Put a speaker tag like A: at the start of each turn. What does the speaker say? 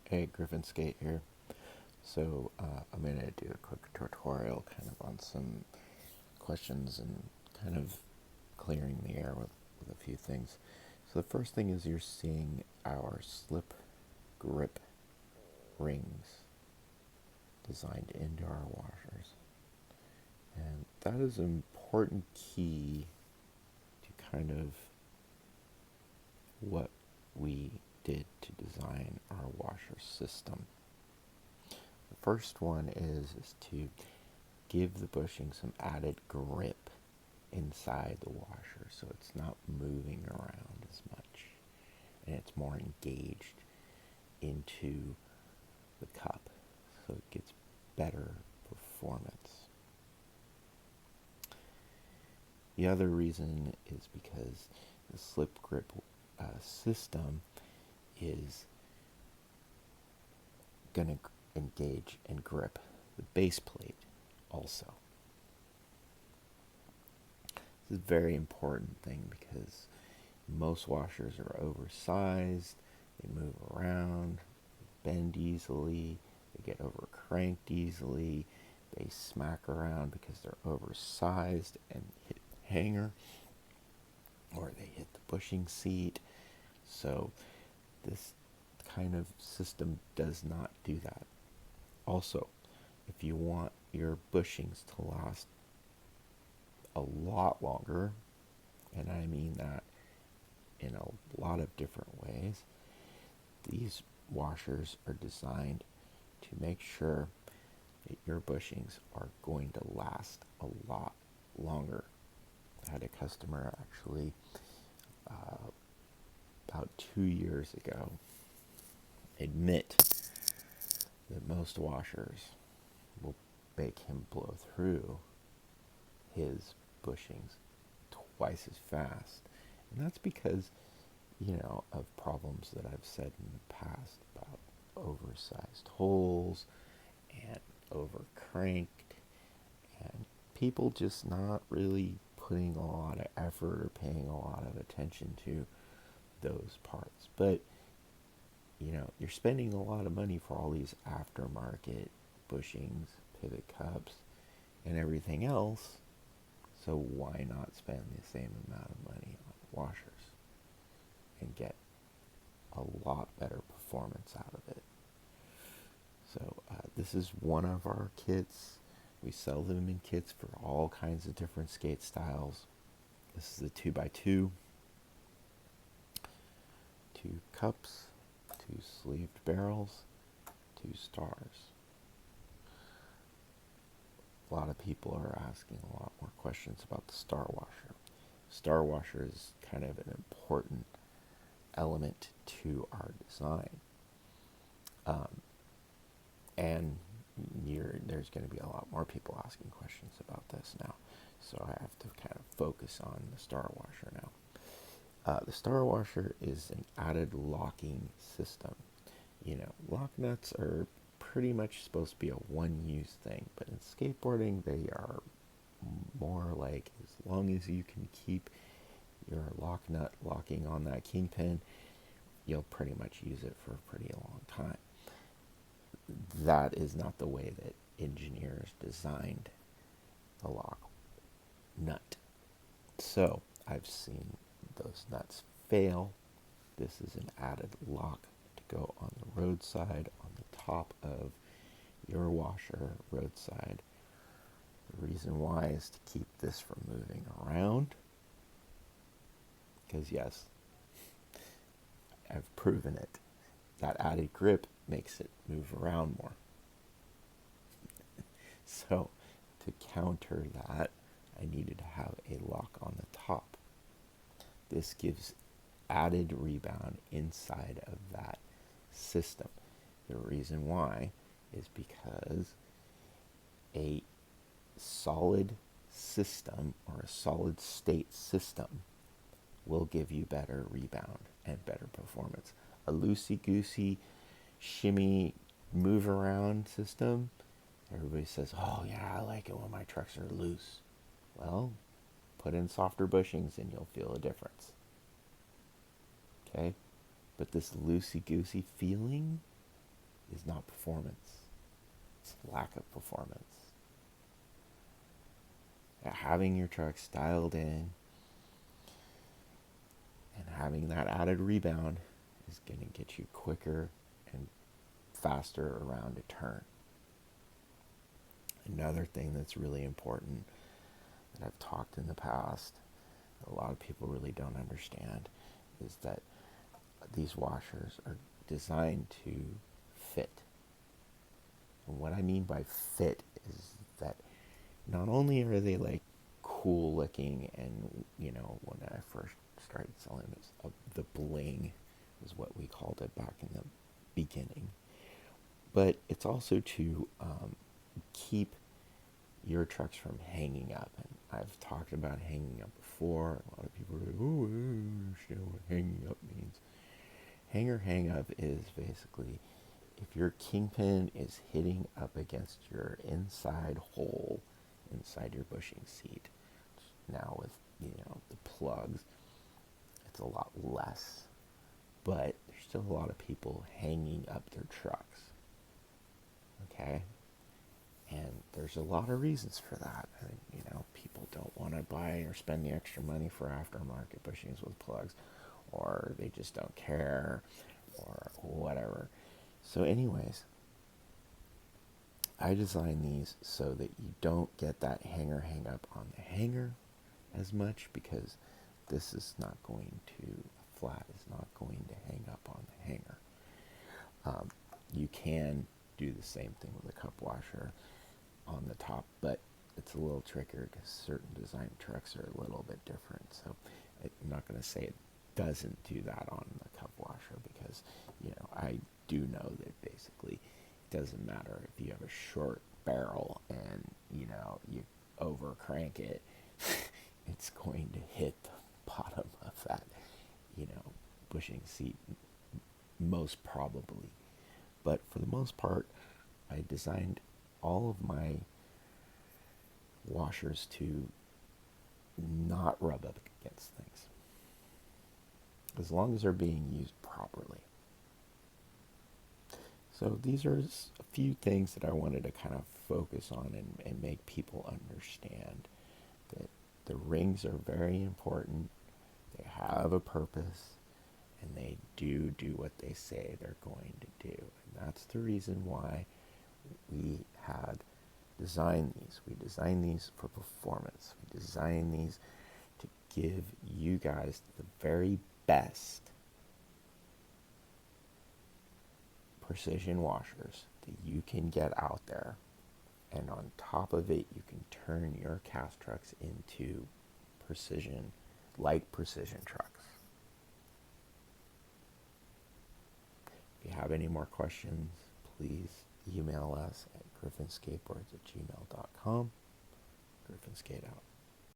A: Hey, Griffin Skate here. I'm going to do a quick tutorial kind of on some questions and kind of clearing the air with a few things. So the first thing is you're seeing our slip grip rings designed into our washers. And that is an important key to kind of what we did to design our washer system. The first one is to give the bushing some added grip inside the washer so it's not moving around as much and it's more engaged into the cup so it gets better performance. The other reason is because the slip grip system is going to engage and grip the base plate also. This is a very important thing because most washers are oversized, they move around, they bend easily, they get over cranked easily, they smack around because they're oversized and hit the hanger, or they hit the bushing seat. So this kind of system does not do that. Also, if you want your bushings to last a lot longer, and I mean that in a lot of different ways, these washers are designed to make sure that your bushings are going to last a lot longer. I had a customer actually about 2 years ago admit that most washers will make him blow through his bushings twice as fast. And that's because, of problems that I've said in the past about oversized holes and over cranked and people just not really putting a lot of effort or paying a lot of attention to those parts. But you're spending a lot of money for all these aftermarket bushings, pivot cups, and everything else. So why not spend the same amount of money on washers and get a lot better performance out of it? So this is one of our kits. We sell them in kits for all kinds of different skate styles. This is a 2x2, 2 cups, 2 sleeved barrels, 2 stars. A lot of people are asking a lot more questions about the star washer. Star washer is kind of an important element to our design. And there's going to be a lot more people asking questions about this now. So I have to kind of focus on the star washer now. The star washer is an added locking system. Lock nuts are pretty much supposed to be a one-use thing, but in skateboarding they are more like as long as you can keep your lock nut locking on that kingpin, you'll pretty much use it for a pretty long time. That is not the way that engineers designed the lock nut. So I've seen those nuts fail. This is an added lock to go on the roadside, on the top of your washer, roadside. The reason why is to keep this from moving around. Because yes, I've proven it. That added grip makes it move around more. So to counter that, I needed to have a lock on the top. This gives added rebound inside of that system. The reason why is because a solid system or a solid state system will give you better rebound and better performance. A loosey-goosey, shimmy, move around system, everybody says, oh yeah, I like it when my trucks are loose. Well, put in softer bushings and you'll feel a difference. Okay? But this loosey-goosey feeling is not performance. It's lack of performance. Having your truck styled in and having that added rebound is going to get you quicker and faster around a turn. Another thing that's really important that I've talked in the past, that a lot of people really don't understand, is that these washers are designed to fit. And what I mean by fit is that not only are they like cool looking, and when I first started selling this, the bling is what we called it back in the beginning, but it's also to keep your trucks from hanging up. And I've talked about hanging up before. A lot of people are like, oh, I don't understand what hanging up means. Hang up is basically if your kingpin is hitting up against your inside hole inside your bushing seat. Now with the plugs, it's a lot less, but there's still a lot of people hanging up their trucks. Okay? And there's a lot of reasons for that. I mean, people don't want to buy or spend the extra money for aftermarket bushings with plugs, or they just don't care, or whatever. So anyways, I designed these so that you don't get that hang up on the hanger as much, because this is not going to, flat is not going to hang up on the hanger. You can do the same thing with a cup washer on the top, but it's a little trickier because certain design trucks are a little bit different. So I'm not going to say it doesn't do that on the cup washer, because I do know that basically it doesn't matter if you have a short barrel and you over crank it, it's going to hit the bottom of that bushing seat, most probably. But for the most part, I designed all of my washers to not rub up against things, as long as they're being used properly. So these are a few things that I wanted to kind of focus on and make people understand that the rings are very important. They have a purpose, and they do what they say they're going to do. And that's the reason why we had designed these. We designed these for performance. We designed these to give you guys the very best precision washers that you can get out there. And on top of it, you can turn your cast trucks into precision trucks. If you have any more questions, please email us at griffinskateboards@gmail.com. Griffin Skate out.